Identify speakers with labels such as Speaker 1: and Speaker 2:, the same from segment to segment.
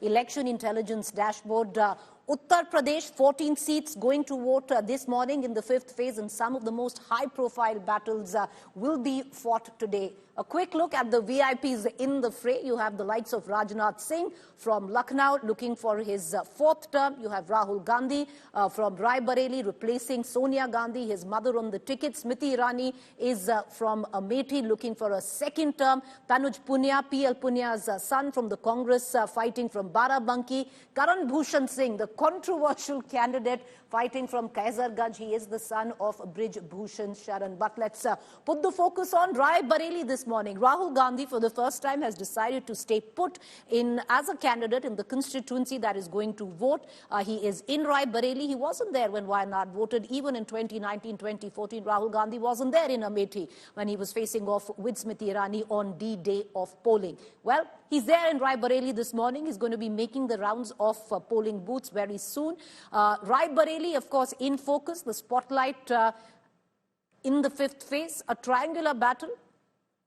Speaker 1: election intelligence dashboard. Uttar Pradesh, 14 seats going to vote this morning in the fifth phase, and some of the most high-profile battles will be fought today. A quick look at the VIPs in the fray. You have the likes of Rajnath Singh from Lucknow looking for his fourth term. You have Rahul Gandhi from Rai Bareli replacing Sonia Gandhi, his mother on the ticket. Smriti Irani is from Amethi looking for a second term. Tanuj Punia, PL Punia's son from the Congress fighting from Barabanki. Karan Bhushan Singh, the controversial candidate fighting from Kaizarganj. He is the son of Brij Bhushan Sharan. But let's put the focus on Rai Bareli this morning. Rahul Gandhi, for the first time, has decided to stay put in as a candidate in the constituency that is going to vote. He is in Rai Bareli. He wasn't there when Wayanad voted. Even in 2019, 2014, Rahul Gandhi wasn't there in Amethi when he was facing off with Smriti Irani on D-Day of polling. Well, he's there in Rai Bareli this morning. He's going to be making the rounds of polling booths very soon. Rai Bareli, of course, in focus, the spotlight in the fifth phase, a triangular battle.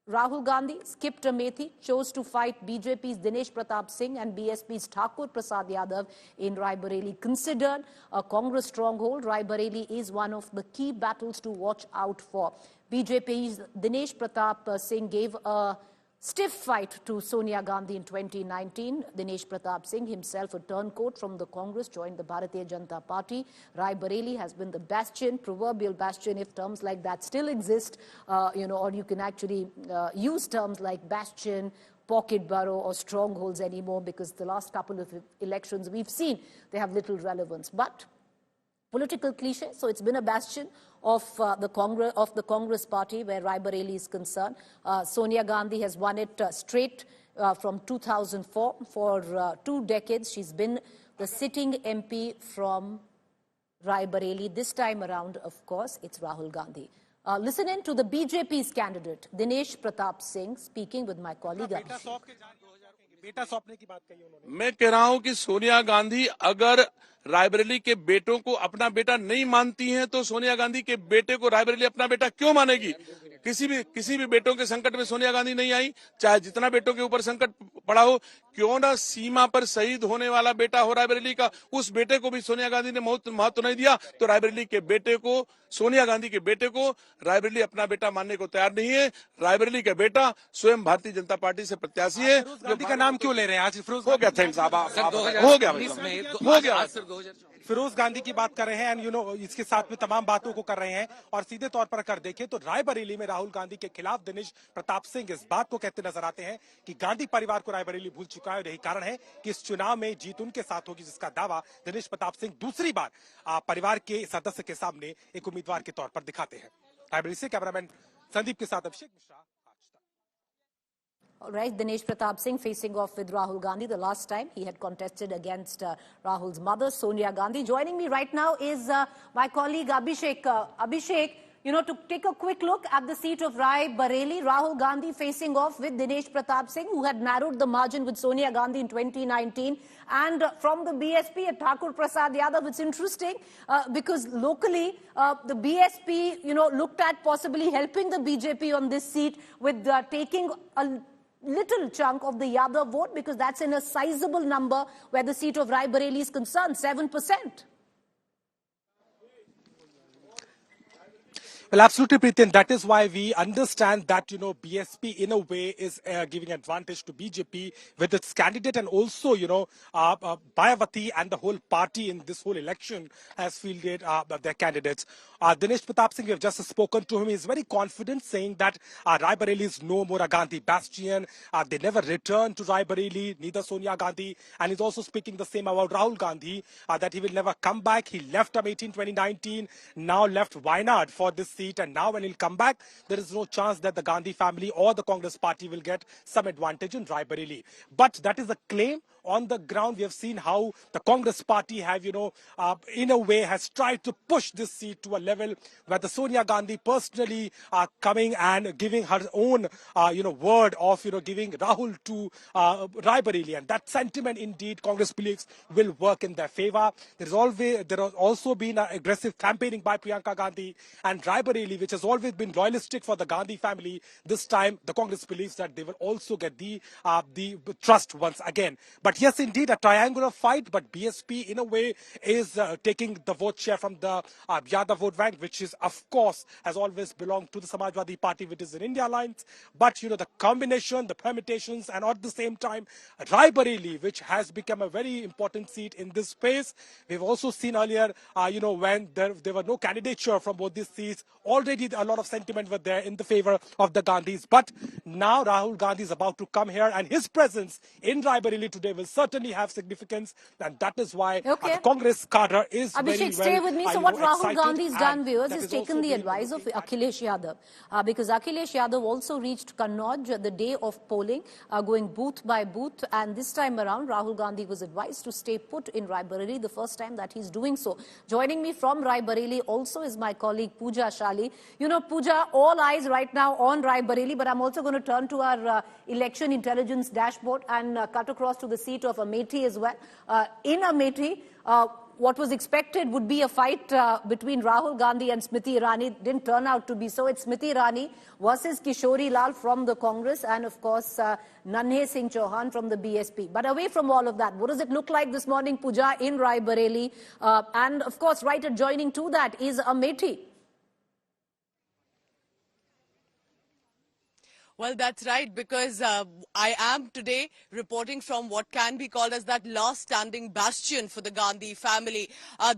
Speaker 1: Rahul Gandhi skipped Amethi, chose to fight BJP's Dinesh Pratap Singh and BSP's Thakur Prasad Yadav in Rai Bareli. Considered a Congress stronghold, Rai Bareli is one of the key battles to watch out for. BJP's Dinesh Pratap Singh gave a stiff fight to Sonia Gandhi in 2019. Dinesh Pratap Singh, himself a turncoat from the Congress, joined the Bharatiya Janata Party. Rai Bareli has been the bastion, proverbial bastion, if terms like that still exist, or you can actually use terms like bastion, pocket borough or strongholds anymore, because the last couple of elections we've seen, they have little relevance. But political cliche, so it's been a bastion of the Congress party where Rai Bareli is concerned. Sonia Gandhi has won it straight from 2004. For 2 decades, she's been the sitting MP from Rai Bareli. This time around, of course, it's Rahul Gandhi. Listen in to the BJP's candidate, Dinesh Pratap Singh, speaking with my colleague Abhishek.
Speaker 2: मैं कह रहा हूं कि सोनिया गांधी अगर रायबरेली के बेटों को अपना बेटा नहीं मानती हैं, तो सोनिया गांधी के बेटे को रायबरेली अपना बेटा क्यों मानेगी? किसी भी बेटों के संकट में सोनिया गांधी नहीं आई, चाहे जितना बेटों के ऊपर संकट पड़ा हो। क्यों ना सीमा पर शहीद होने वाला बेटा हो रायबरेली का, उस बेटे को भी सोनिया गांधी ने महत्व नहीं दिया, तो रायबरेली के बेटे को, सोनिया गांधी के बेटे को रायबरेली अपना बेटा मानने को तैयार नहीं है। रायबरेली का बेटा स्वयं भारतीय जनता पार्टी से प्रत्याशी है।
Speaker 3: गांधी का नाम क्यों ले रहे हैं आज?
Speaker 2: हो गया, थैंक्स, हो गया।
Speaker 3: फिरोज गांधी की बात कर रहे हैं एंड इसके साथ में तमाम बातों को कर रहे हैं। और सीधे तौर पर अगर देखें तो रायबरेली में राहुल गांधी के खिलाफ दिनेश प्रताप सिंह इस बात को कहते नजर आते हैं कि गांधी परिवार को रायबरेली भूल चुका है, और यही कारण है कि इस चुनाव में जीत उनके साथ होगी, जिसका दावा दिनेश प्रताप सिंह दूसरी बार परिवार के सदस्य के सामने एक उम्मीदवार के तौर पर दिखाते हैं। रायबरेली से कैमरामैन संदीप के साथ Abhishek Mishra.
Speaker 1: All right, Dinesh Pratap Singh facing off with Rahul Gandhi. The last time he had contested against Rahul's mother, Sonia Gandhi. Joining me right now is my colleague Abhishek. Abhishek, to take a quick look at the seat of Rai Bareli, Rahul Gandhi facing off with Dinesh Pratap Singh, who had narrowed the margin with Sonia Gandhi in 2019. And from the BSP at Thakur Prasad Yadav, it's interesting because locally the BSP, looked at possibly helping the BJP on this seat with taking a little chunk of the Yadav vote, because that's in a sizable number where the seat of Rai Bareli is concerned, 7%.
Speaker 3: Well, absolutely, Preeti, and that is why we understand that, BSP in a way is giving advantage to BJP with its candidate, and also, Mayawati and the whole party in this whole election has fielded their candidates. Dinesh Pratap Singh, we have just spoken to him. He is very confident, saying that Rai Bareli is no more a Gandhi bastion. They never returned to Rai Bareli, neither Sonia Gandhi, and he's also speaking the same about Rahul Gandhi, that he will never come back. He left Amethi in 2019, now left Wayanad for this seat, and now when he'll come back, there is no chance that the Gandhi family or the Congress party will get some advantage in Rai Bareli. But that is a claim. On the ground, we have seen how the Congress party have, in a way has tried to push this seat to a level where the Sonia Gandhi personally coming and giving her own, word of, giving Rahul to Rai Bareli. And that sentiment, indeed, Congress believes will work in their favor. There has also been aggressive campaigning by Priyanka Gandhi, and Rai Bareli, which has always been loyalistic for the Gandhi family. This time, the Congress believes that they will also get the trust once again. But But yes, indeed, a triangular fight. But BSP, in a way, is taking the vote share from the Yadav vote bank, which is, of course, has always belonged to the Samajwadi Party, which is in India Alliance. But, the combination, the permutations, and at the same time, Raebareli, which has become a very important seat in this space. We've also seen earlier, when there were no candidature from both these seats, already a lot of sentiment were there in the favor of the Gandhis. But now Rahul Gandhi is about to come here, and his presence in Raebareli today will certainly have significance, and that is why the Congress cadre is
Speaker 1: Abhishek,
Speaker 3: very
Speaker 1: stay with me. So what Rahul Gandhi's done, viewers, is taken the advice of Akhilesh Yadav, because Akhilesh Yadav also reached Kannauj the day of polling, going booth by booth, and this time around Rahul Gandhi was advised to stay put in Raebareli, the first time that he's doing so. Joining me from Raebareli also is my colleague Pooja Shali. Pooja, all eyes right now on Raebareli, but I'm also going to turn to our election intelligence dashboard and cut across to the seat of Amethi as well. In Amethi, what was expected would be a fight between Rahul Gandhi and Smriti Irani. Didn't turn out to be so. It's Smriti Irani versus Kishori Lal from the Congress and, of course, Nanhe Singh Chauhan from the BSP. But away from all of that, what does it look like this morning, Pooja, in Raebareli? And, of course, right adjoining to that is Amethi.
Speaker 4: Well, that's right, because I am today reporting from what can be called as that last standing bastion for the Gandhi family.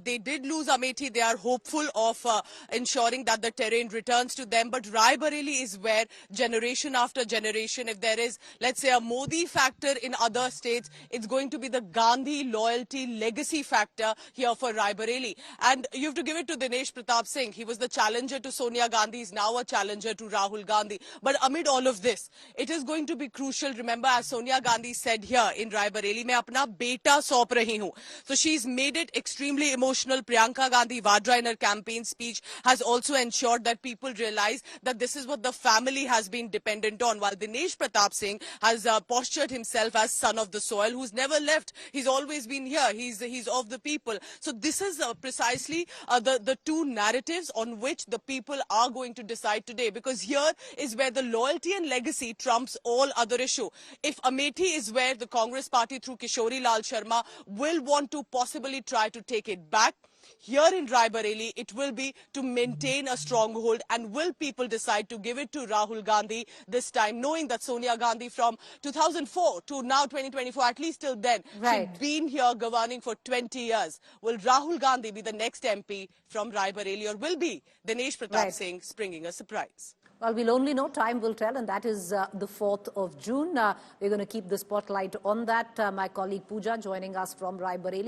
Speaker 4: They did lose Amethi. They are hopeful of ensuring that the terrain returns to them. But Raebareli is where generation after generation, if there is, let's say, a Modi factor in other states, it's going to be the Gandhi loyalty legacy factor here for Raebareli. And you have to give it to Dinesh Pratap Singh. He was the challenger to Sonia Gandhi, is now a challenger to Rahul Gandhi. But amid all of this, it is going to be crucial. Remember, as Sonia Gandhi said here in Raebareli, मैं अपना बेटा सौंप रही हूँ. So she's made it extremely emotional. Priyanka Gandhi Vadra in her campaign speech has also ensured that people realize that this is what the family has been dependent on. While Dinesh Pratap Singh has postured himself as son of the soil, who's never left. He's always been here. He's of the people. So this is precisely the two narratives on which the people are going to decide today, because here is where the loyalty and legacy trumps all other issue. If Amethi is where the Congress party through Kishori Lal Sharma will want to possibly try to take it back, here in Raebareli, it will be to maintain a stronghold. And will people decide to give it to Rahul Gandhi this time, knowing that Sonia Gandhi from 2004 to now 2024, at least till then, she'd been here governing for 20 years. Will Rahul Gandhi be the next MP from Raebareli, or will be Dinesh Pratap Singh springing a surprise?
Speaker 1: Well, we'll only know, time will tell, and that is the 4th of June. We're going to keep the spotlight on that. My colleague Pooja joining us from Raebareli.